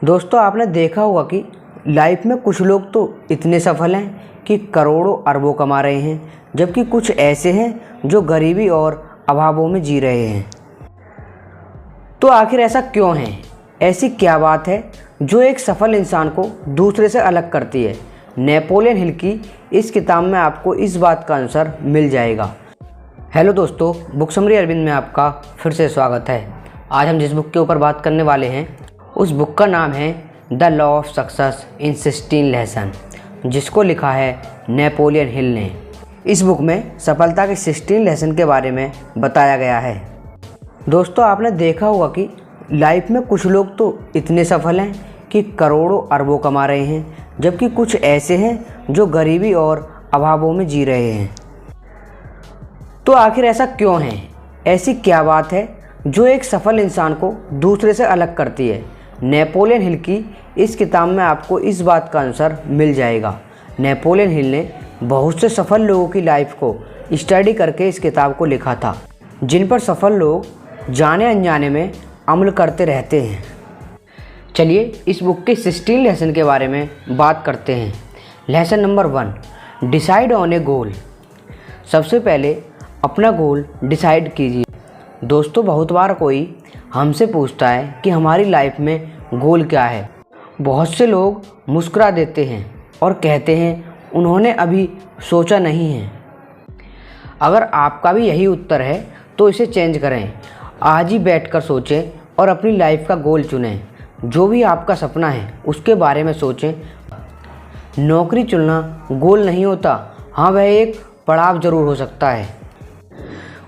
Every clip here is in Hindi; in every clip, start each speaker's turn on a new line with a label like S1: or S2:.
S1: दोस्तों, आपने देखा होगा कि लाइफ में कुछ लोग तो इतने सफल हैं कि करोड़ों अरबों कमा रहे हैं, जबकि कुछ ऐसे हैं जो गरीबी और अभावों में जी रहे हैं। तो आखिर ऐसा क्यों है? ऐसी क्या बात है जो एक सफल इंसान को दूसरे से अलग करती है? नेपोलियन हिल की इस किताब में आपको इस बात का आंसर मिल जाएगा। हेलो दोस्तों, बुक समरी अरविंद में आपका फिर से स्वागत है। आज हम जिस बुक के ऊपर बात करने वाले हैं उस बुक का नाम है the law of success in 16 lesson, जिसको लिखा है नेपोलियन हिल ने। इस बुक में सफलता के 16 लेसन के बारे में बताया गया है। दोस्तों, आपने देखा होगा कि लाइफ में कुछ लोग तो इतने सफल हैं कि करोड़ों अरबों कमा रहे हैं, जबकि कुछ ऐसे हैं जो गरीबी और अभावों में जी रहे हैं। तो आखिर ऐसा क्यों है? ऐसी क्या बात है जो एक सफल इंसान को दूसरे से अलग करती है? नेपोलियन हिल की इस किताब में आपको इस बात का आंसर मिल जाएगा। नेपोलियन हिल ने बहुत से सफल लोगों की लाइफ को स्टडी करके इस किताब को लिखा था, जिन पर सफल लोग जाने अनजाने में अमल करते रहते हैं। चलिए इस बुक के 16 लेसन के बारे में बात करते हैं। लेसन नंबर 1, डिसाइड ऑन ए गोल। सबसे पहले अपना गोल डिसाइड कीजिए। दोस्तों, बहुत बार कोई हमसे पूछता है कि हमारी लाइफ में गोल क्या है। बहुत से लोग मुस्कुरा देते हैं और कहते हैं उन्होंने अभी सोचा नहीं है। अगर आपका भी यही उत्तर है तो इसे चेंज करें। आज ही बैठकर सोचें और अपनी लाइफ का गोल चुनें। जो भी आपका सपना है उसके बारे में सोचें। नौकरी चुनना गोल नहीं होता। हाँ, वह एक पड़ाव ज़रूर हो सकता है।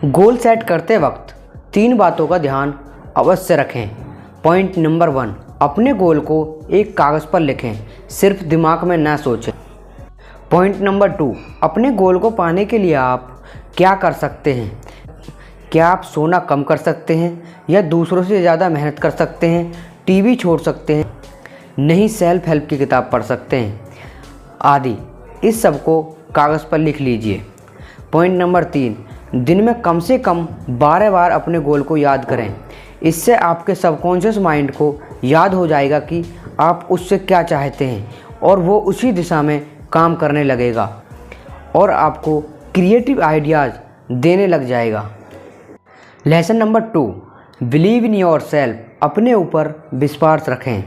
S1: गोल सेट करते वक्त 3 बातों का ध्यान अवश्य रखें। पॉइंट नंबर 1, अपने गोल को एक कागज़ पर लिखें, सिर्फ दिमाग में ना सोचें। पॉइंट नंबर 2, अपने गोल को पाने के लिए आप क्या कर सकते हैं? क्या आप सोना कम कर सकते हैं या दूसरों से ज़्यादा मेहनत कर सकते हैं? टीवी छोड़ सकते हैं? नहीं, सेल्फ हेल्प की किताब पढ़ सकते हैं आदि। इस सब को कागज़ पर लिख लीजिए। पॉइंट नंबर 3, दिन में कम से कम 12 बार अपने गोल को याद करें। इससे आपके सबकॉन्शियस माइंड को याद हो जाएगा कि आप उससे क्या चाहते हैं और वो उसी दिशा में काम करने लगेगा और आपको क्रिएटिव आइडियाज़ देने लग जाएगा। Lesson number 2, believe in your self. अपने ऊपर विश्वास रखें।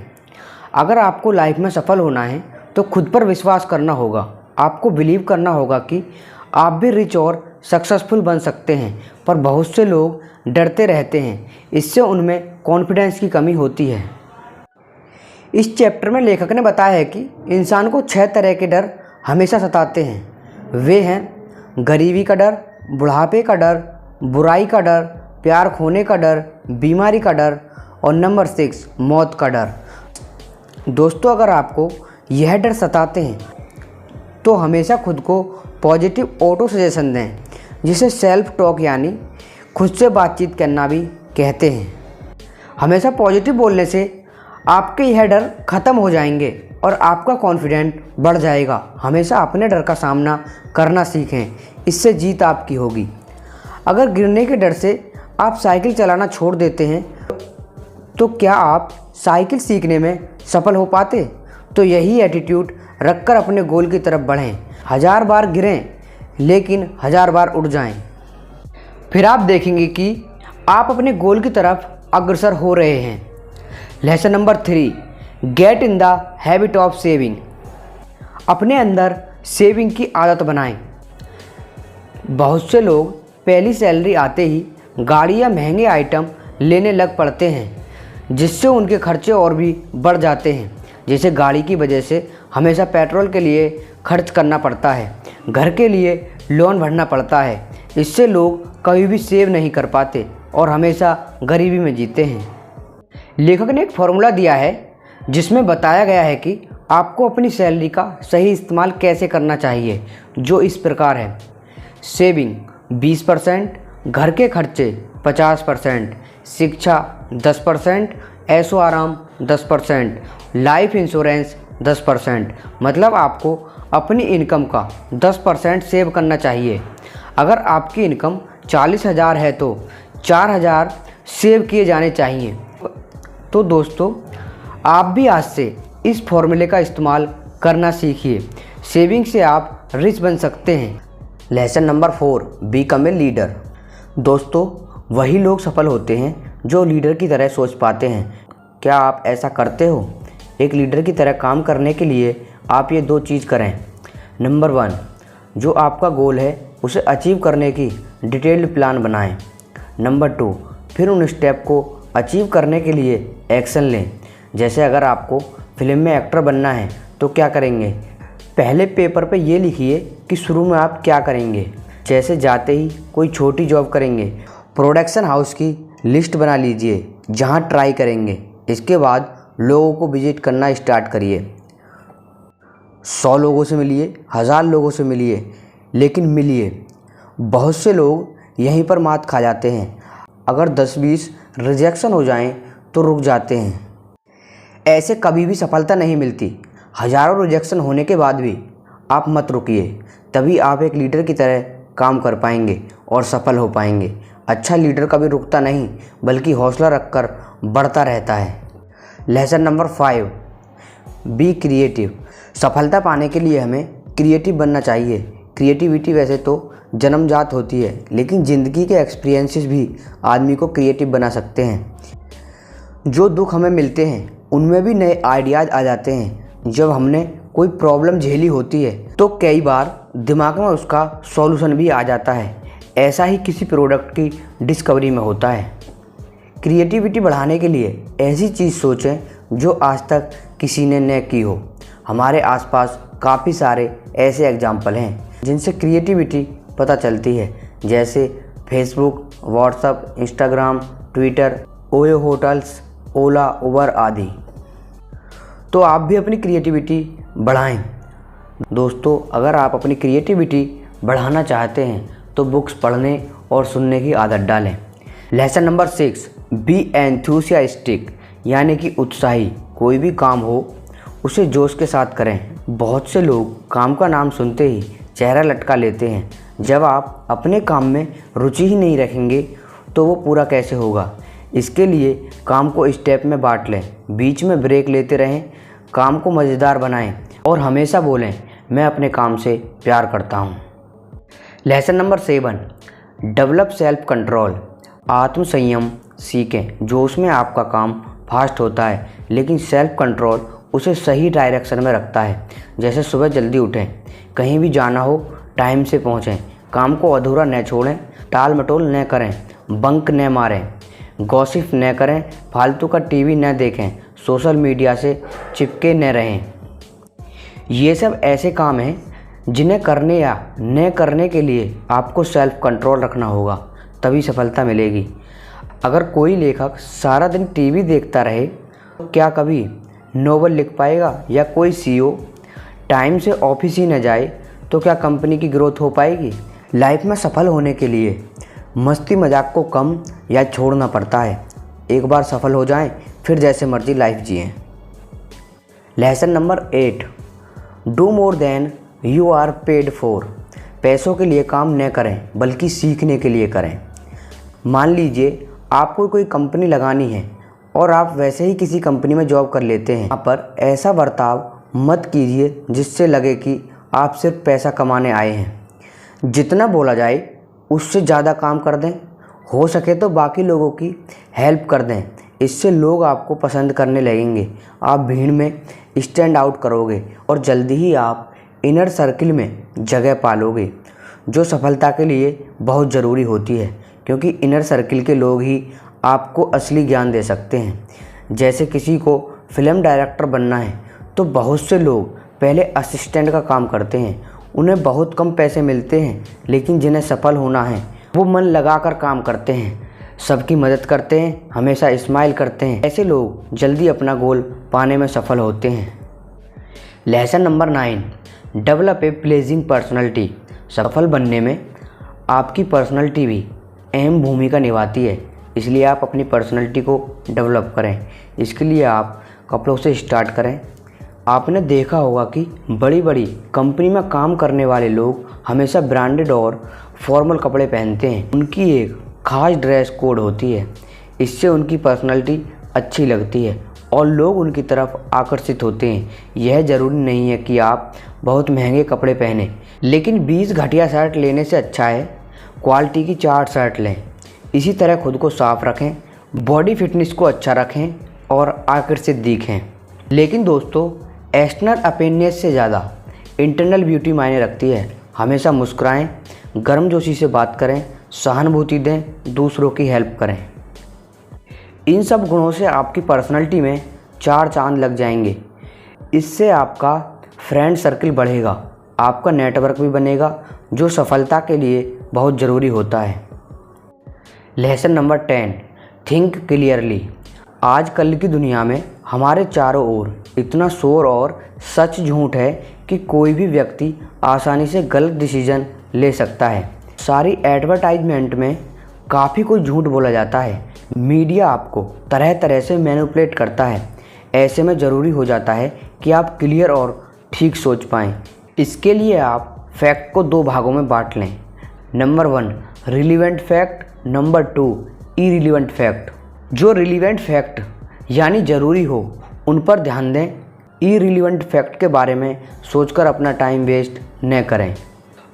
S1: अगर आपको लाइफ में सफल होना है तो खुद पर विश्वास करना होगा। आपको बिलीव करना होगा कि आप भी रिच और सक्सेसफुल बन सकते हैं। पर बहुत से लोग डरते रहते हैं, इससे उनमें कॉन्फिडेंस की कमी होती है। इस चैप्टर में लेखक ने बताया है कि इंसान को 6 तरह के डर हमेशा सताते हैं। वे हैं गरीबी का डर, बुढ़ापे का डर, बुराई का डर, प्यार खोने का डर, बीमारी का डर और नंबर 6, मौत का डर। दोस्तों, अगर आपको यह डर सताते हैं तो हमेशा खुद को पॉजिटिव ऑटो सजेशन दें, जिसे सेल्फ टॉक यानी खुद से बातचीत करना भी कहते हैं। हमेशा पॉजिटिव बोलने से आपके यह डर ख़त्म हो जाएंगे और आपका कॉन्फिडेंट बढ़ जाएगा। हमेशा अपने डर का सामना करना सीखें, इससे जीत आपकी होगी। अगर गिरने के डर से आप साइकिल चलाना छोड़ देते हैं तो क्या आप साइकिल सीखने में सफल हो पाते? तो यही एटीट्यूड रखकर अपने गोल की तरफ बढ़ें। 1000 बार गिरें लेकिन 1000 बार उठ जाएं। फिर आप देखेंगे कि आप अपने गोल की तरफ अग्रसर हो रहे हैं। Lesson number 3, get in the habit of saving. अपने अंदर सेविंग की आदत बनाएं। बहुत से लोग पहली सैलरी आते ही गाड़ी या महंगे आइटम लेने लग पड़ते हैं, जिससे उनके खर्चे और भी बढ़ जाते हैं। जैसे गाड़ी की वजह से हमेशा पेट्रोल के लिए खर्च करना पड़ता है, घर के लिए लोन भरना पड़ता है। इससे लोग कभी भी सेव नहीं कर पाते और हमेशा गरीबी में जीते हैं। लेखक ने एक फॉर्मूला दिया है जिसमें बताया गया है कि आपको अपनी सैलरी का सही इस्तेमाल कैसे करना चाहिए, जो इस प्रकार है। सेविंग 20%, घर के खर्चे 50%, शिक्षा 10%, ऐशो आराम 10%, लाइफ इंश्योरेंस 10%। मतलब आपको अपनी इनकम का 10% सेव करना चाहिए। अगर आपकी इनकम 40,000 है तो 4,000 सेव किए जाने चाहिए। तो दोस्तों, आप भी आज से इस फॉर्मूले का इस्तेमाल करना सीखिए। सेविंग से आप रिच बन सकते हैं। Lesson number 4, become a leader. दोस्तों, वही लोग सफल होते हैं जो लीडर की तरह सोच पाते हैं। क्या आप ऐसा करते हो? एक लीडर की तरह काम करने के लिए आप ये 2 चीज़ करें। नंबर 1, जो आपका गोल है उसे अचीव करने की डिटेल्ड प्लान बनाएं। नंबर 2, फिर उन स्टेप को अचीव करने के लिए एक्शन लें। जैसे अगर आपको फिल्म में एक्टर बनना है तो क्या करेंगे? पहले पेपर पे ये लिखिए कि शुरू में आप क्या करेंगे। जैसे जाते ही कोई छोटी जॉब करेंगे। प्रोडक्शन हाउस की लिस्ट बना लीजिए जहाँ ट्राई करेंगे। इसके बाद लोगों को विजिट करना स्टार्ट करिए। 100 लोगों से मिलिए, 1000 लोगों से मिलिए, लेकिन मिलिए। बहुत से लोग यहीं पर मात खा जाते हैं। अगर 10-20 रिजेक्शन हो जाएं तो रुक जाते हैं। ऐसे कभी भी सफलता नहीं मिलती। हज़ारों रिजेक्शन होने के बाद भी आप मत रुकिए, तभी आप एक लीडर की तरह काम कर पाएंगे और सफल हो पाएंगे। अच्छा लीडर कभी रुकता नहीं, बल्कि हौसला रखकर बढ़ता रहता है। Lesson number 5, be creative. सफलता पाने के लिए हमें क्रिएटिव बनना चाहिए। क्रिएटिविटी वैसे तो जन्मजात होती है, लेकिन ज़िंदगी के एक्सपीरियंसेस भी आदमी को क्रिएटिव बना सकते हैं। जो दुख हमें मिलते हैं उनमें भी नए आइडियाज़ आ जाते हैं। जब हमने कोई प्रॉब्लम झेली होती है तो कई बार दिमाग में उसका सॉल्यूशन भी आ जाता है। ऐसा ही किसी प्रोडक्ट की डिस्कवरी में होता है। क्रिएटिविटी बढ़ाने के लिए ऐसी चीज़ सोचें जो आज तक किसी ने न की हो। हमारे आसपास काफ़ी सारे ऐसे एग्जाम्पल हैं जिनसे क्रिएटिविटी पता चलती है, जैसे Facebook, WhatsApp, Instagram, Twitter, OYO hotels, Ola, Uber आदि। तो आप भी अपनी क्रिएटिविटी बढ़ाएं। दोस्तों, अगर आप अपनी क्रिएटिविटी बढ़ाना चाहते हैं तो बुक्स पढ़ने और सुनने की आदत डालें। लेसन नंबर 6, बी एंथुसियास्टिक, यानी कि उत्साही। कोई भी काम हो उसे जोश के साथ करें। बहुत से लोग काम का नाम सुनते ही चेहरा लटका लेते हैं। जब आप अपने काम में रुचि ही नहीं रखेंगे तो वो पूरा कैसे होगा? इसके लिए काम को स्टेप में बांट लें, बीच में ब्रेक लेते रहें, काम को मज़ेदार बनाएं और हमेशा बोलें, मैं अपने काम से प्यार करता हूँ। Lesson number 7, develop self control. आत्म संयम सीखें। जोश में आपका काम फास्ट होता है, लेकिन सेल्फ कंट्रोल उसे सही डायरेक्शन में रखता है। जैसे सुबह जल्दी उठें, कहीं भी जाना हो टाइम से पहुँचें, काम को अधूरा न छोड़ें, टाल मटोल न करें, बंक न मारें, गॉसिप न करें, फालतू का टीवी न देखें, सोशल मीडिया से चिपके न रहें। ये सब ऐसे काम हैं जिन्हें करने या न करने के लिए आपको सेल्फ कंट्रोल रखना होगा, तभी सफलता मिलेगी। अगर कोई लेखक सारा दिन टीवी देखता रहे तो क्या कभी नोवेल लिख पाएगा? या कोई सीईओ टाइम से ऑफिस ही न जाए तो क्या कंपनी की ग्रोथ हो पाएगी? लाइफ में सफल होने के लिए मस्ती मजाक को कम या छोड़ना पड़ता है। एक बार सफल हो जाएं, फिर जैसे मर्जी लाइफ जिएं। Lesson number 8, do more than you are paid for. पैसों के लिए काम न करें, बल्कि सीखने के लिए करें। मान लीजिए आपको कोई कंपनी लगानी है और आप वैसे ही किसी कंपनी में जॉब कर लेते हैं। यहाँ पर ऐसा बर्ताव मत कीजिए जिससे लगे कि आप सिर्फ पैसा कमाने आए हैं। जितना बोला जाए उससे ज़्यादा काम कर दें। हो सके तो बाकी लोगों की हेल्प कर दें। इससे लोग आपको पसंद करने लगेंगे। आप भीड़ में स्टैंड आउट करोगे और जल्दी ही आप इनर सर्किल में जगह पालोगे, जो सफलता के लिए बहुत ज़रूरी होती है, क्योंकि इनर सर्किल के लोग ही आपको असली ज्ञान दे सकते हैं। जैसे किसी को फिल्म डायरेक्टर बनना है तो बहुत से लोग पहले असिस्टेंट का काम करते हैं। उन्हें बहुत कम पैसे मिलते हैं, लेकिन जिन्हें सफल होना है वो मन लगाकर काम करते हैं, सबकी मदद करते हैं, हमेशा स्माइल करते हैं। ऐसे लोग जल्दी अपना गोल पाने में सफल होते हैं। Lesson number 9, develop a pledging personality. सफल बनने में आपकी पर्सनैलिटी भी अहम भूमिका निभाती है, इसलिए आप अपनी पर्सनैलिटी को डेवलप करें। इसके लिए आप कपड़ों से स्टार्ट करें। आपने देखा होगा कि बड़ी बड़ी कंपनी में काम करने वाले लोग हमेशा ब्रांडेड और फॉर्मल कपड़े पहनते हैं। उनकी एक खास ड्रेस कोड होती है, इससे उनकी पर्सनैलिटी अच्छी लगती है और लोग उनकी तरफ आकर्षित होते हैं। यह ज़रूरी नहीं है कि आप बहुत महंगे कपड़े पहने, लेकिन 20 घटिया शर्ट लेने से अच्छा है क्वालिटी की 4 शर्ट लें। इसी तरह खुद को साफ रखें, बॉडी फिटनेस को अच्छा रखें और आकर्षित दिखें। लेकिन दोस्तों, एक्सटर्नल अपीयरेंस से ज़्यादा इंटरनल ब्यूटी मायने रखती है। हमेशा मुस्कुराएं, गर्मजोशी से बात करें, सहानुभूति दें, दूसरों की हेल्प करें। इन सब गुणों से आपकी पर्सनालिटी में 4 चांद लग जाएंगे। इससे आपका फ्रेंड सर्कल बढ़ेगा, आपका नेटवर्क भी बनेगा, जो सफलता के लिए बहुत ज़रूरी होता है। Lesson number 10, think clearly. आजकल की दुनिया में हमारे चारों ओर इतना शोर और सच झूठ है कि कोई भी व्यक्ति आसानी से गलत डिसीजन ले सकता है। सारी एडवर्टाइजमेंट में काफ़ी कुछ झूठ बोला जाता है। मीडिया आपको तरह तरह से मैनिपुलेट करता है। ऐसे में ज़रूरी हो जाता है कि आप क्लियर और ठीक सोच पाएँ। इसके लिए आप फैक्ट को 2 भागों में बांट लें। Number 1, relevant fact. Number 2, irrelevant fact. जो रिलीवेंट फैक्ट यानी ज़रूरी हो उन पर ध्यान दें। इरिलीवेंट फैक्ट के बारे में सोचकर अपना टाइम वेस्ट न करें।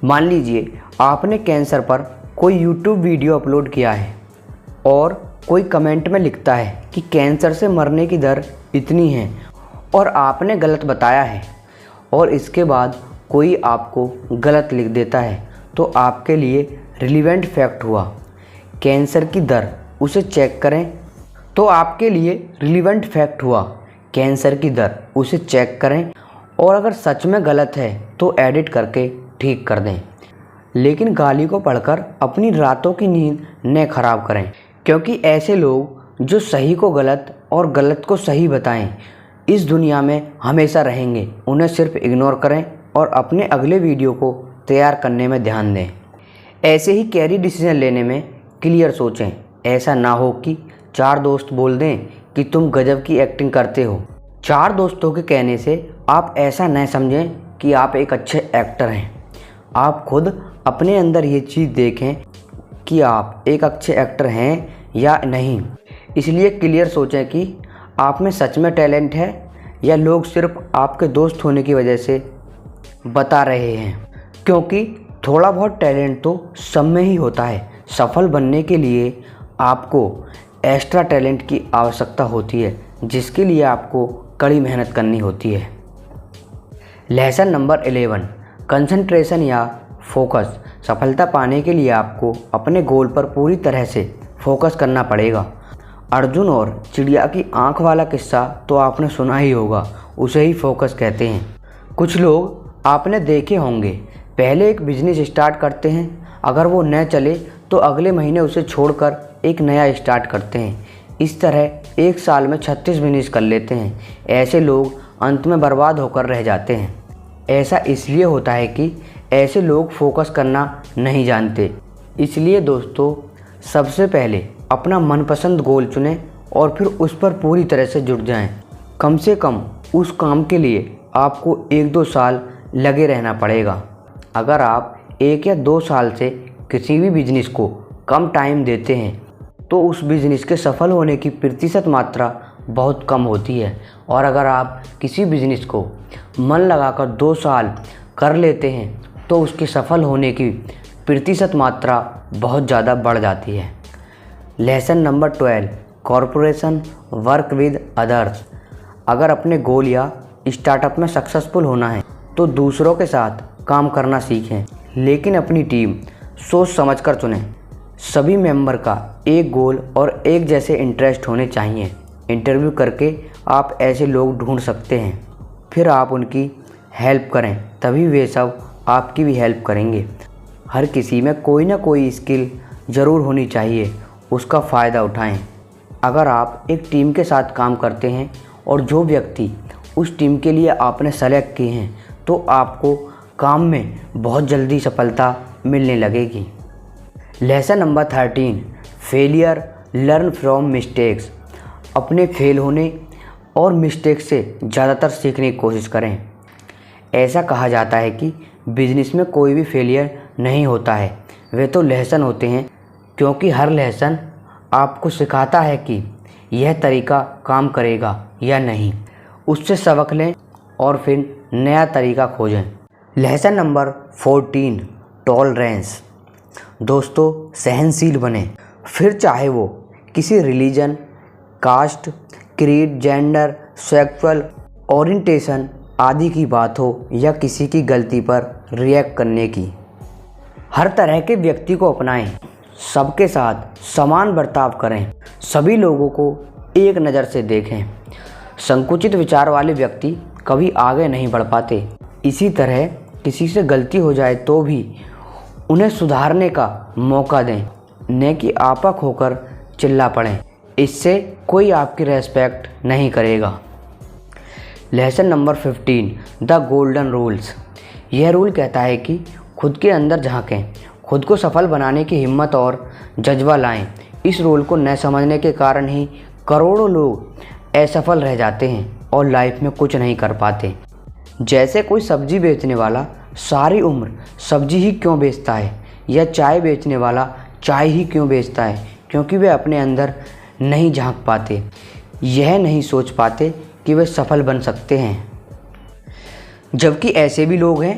S1: मान लीजिए आपने कैंसर पर कोई यूट्यूब वीडियो अपलोड किया है और कोई कमेंट में लिखता है कि कैंसर से मरने की दर इतनी है और आपने गलत बताया है, और इसके बाद कोई आपको गलत लिख देता है, तो आपके लिए रिलीवेंट फैक्ट हुआ। कैंसर की दर, उसे चेक करें, तो आपके लिए रिलीवेंट फैक्ट हुआ। कैंसर की दर, उसे चेक करें, और अगर सच में गलत है तो एडिट करके ठीक कर दें। लेकिन गाली को पढ़कर अपनी रातों की नींद न खराब करें, क्योंकि ऐसे लोग जो सही को गलत और गलत को सही बताएं इस दुनिया में हमेशा रहेंगे। उन्हें सिर्फ इग्नोर करें और अपने अगले वीडियो को तैयार करने में ध्यान दें। ऐसे ही कैरी डिसीजन लेने में क्लियर सोचें। ऐसा ना हो कि 4 दोस्त बोल दें कि तुम गजब की एक्टिंग करते हो। 4 दोस्तों के कहने से आप ऐसा न समझें कि आप एक अच्छे एक्टर हैं। आप खुद अपने अंदर ये चीज़ देखें कि आप एक अच्छे एक्टर हैं या नहीं। इसलिए क्लियर सोचें कि आप में सच में टैलेंट है या लोग सिर्फ आपके दोस्त होने की वजह से बता रहे हैं, क्योंकि थोड़ा बहुत टैलेंट तो सब में ही होता है। सफल बनने के लिए आपको एक्स्ट्रा टैलेंट की आवश्यकता होती है, जिसके लिए आपको कड़ी मेहनत करनी होती है। लेसन नंबर 11, कंसंट्रेशन या फोकस। सफलता पाने के लिए आपको अपने गोल पर पूरी तरह से फोकस करना पड़ेगा। अर्जुन और चिड़िया की आंख वाला किस्सा तो आपने सुना ही होगा, उसे ही फोकस कहते हैं। कुछ लोग आपने देखे होंगे, पहले एक बिजनेस स्टार्ट करते हैं, अगर वो न चले तो अगले महीने उसे छोड़कर एक नया स्टार्ट करते हैं। इस तरह 1 साल में 36 बिजनेस कर लेते हैं। ऐसे लोग अंत में बर्बाद होकर रह जाते हैं। ऐसा इसलिए होता है कि ऐसे लोग फोकस करना नहीं जानते। इसलिए दोस्तों, सबसे पहले अपना मनपसंद गोल चुनें और फिर उस पर पूरी तरह से जुट जाएं। कम से कम उस काम के लिए आपको 1-2 साल लगे रहना पड़ेगा। अगर आप 1 या 2 साल से किसी भी बिजनेस को कम टाइम देते हैं तो उस बिजनेस के सफल होने की प्रतिशत मात्रा बहुत कम होती है, और अगर आप किसी बिजनेस को मन लगाकर 2 साल कर लेते हैं तो उसके सफल होने की प्रतिशत मात्रा बहुत ज़्यादा बढ़ जाती है। Lesson number 12, corporation work with others. अगर अपने गोल या स्टार्टअप में सक्सेसफुल होना है तो दूसरों के साथ काम करना सीखें, लेकिन अपनी टीम सोच समझकर चुनें। सभी मेंबर का एक गोल और एक जैसे इंटरेस्ट होने चाहिए। इंटरव्यू करके आप ऐसे लोग ढूंढ सकते हैं, फिर आप उनकी हेल्प करें, तभी वे सब आपकी भी हेल्प करेंगे। हर किसी में कोई ना कोई स्किल ज़रूर होनी चाहिए, उसका फ़ायदा उठाएं। अगर आप एक टीम के साथ काम करते हैं और जो व्यक्ति उस टीम के लिए आपने सेलेक्ट किए हैं, तो आपको काम में बहुत जल्दी सफलता मिलने लगेगी। Lesson number 13, failure learn from mistakes. अपने फेल होने और मिस्टेक से ज़्यादातर सीखने की कोशिश करें। ऐसा कहा जाता है कि बिजनेस में कोई भी फेलियर नहीं होता है, वे तो लेसन होते हैं, क्योंकि हर लेसन आपको सिखाता है कि यह तरीका काम करेगा या नहीं, उससे सबक लें और फिर नया तरीका खोजें। Lesson number 14, tolerance. दोस्तों, सहनशील बने, फिर चाहे वो किसी religion, caste, creed, gender, sexual orientation आदि की बात हो या किसी की गलती पर रिएक्ट करने की। हर तरह के व्यक्ति को अपनाएं, सबके साथ समान बर्ताव करें, सभी लोगों को एक नज़र से देखें। संकुचित विचार वाले व्यक्ति कभी आगे नहीं बढ़ पाते। इसी तरह किसी से गलती हो जाए तो भी उन्हें सुधारने का मौका दें, न कि आपा खोकर चिल्ला पड़ें। इससे कोई आपकी रेस्पेक्ट नहीं करेगा। Lesson number 15, the golden rules. यह रूल कहता है कि खुद के अंदर झांकें, खुद को सफल बनाने की हिम्मत और जज्बा लाएं। इस रूल को न समझने के कारण ही करोड़ों लोग असफल रह जाते हैं और लाइफ में कुछ नहीं कर पाते। जैसे कोई सब्जी बेचने वाला सारी उम्र सब्जी ही क्यों बेचता है, या चाय बेचने वाला चाय ही क्यों बेचता है, क्योंकि वे अपने अंदर नहीं झांक पाते, यह नहीं सोच पाते कि वे सफल बन सकते हैं। जबकि ऐसे भी लोग हैं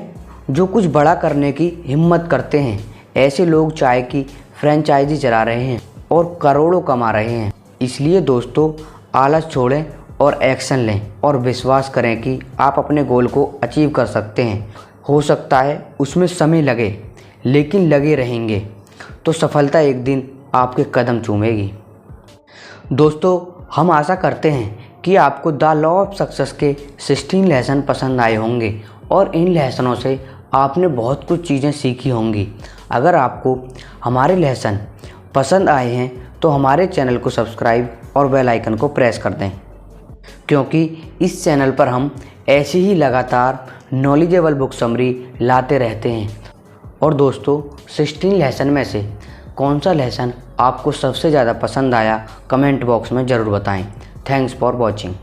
S1: जो कुछ बड़ा करने की हिम्मत करते हैं। ऐसे लोग चाय की फ्रेंचाइजी चला रहे हैं और करोड़ों कमा रहे हैं। इसलिए दोस्तों, आलस छोड़ें और एक्शन लें और विश्वास करें कि आप अपने गोल को अचीव कर सकते हैं। हो सकता है उसमें समय लगे, लेकिन लगे रहेंगे तो सफलता एक दिन आपके कदम चूमेगी। दोस्तों, हम आशा करते हैं कि आपको द लॉ ऑफ सक्सेस के 16 लेसन पसंद आए होंगे और इन लेसनों से आपने बहुत कुछ चीज़ें सीखी होंगी। अगर आपको हमारे लेसन पसंद आए हैं तो हमारे चैनल को सब्सक्राइब और बेल आइकन को प्रेस कर दें, क्योंकि इस चैनल पर हम ऐसी ही लगातार नॉलेजेबल बुक समरी लाते रहते हैं। और दोस्तों, 16 लेसन में से कौन सा लेसन आपको सबसे ज़्यादा पसंद आया, कमेंट बॉक्स में ज़रूर बताएं। Thanks for watching.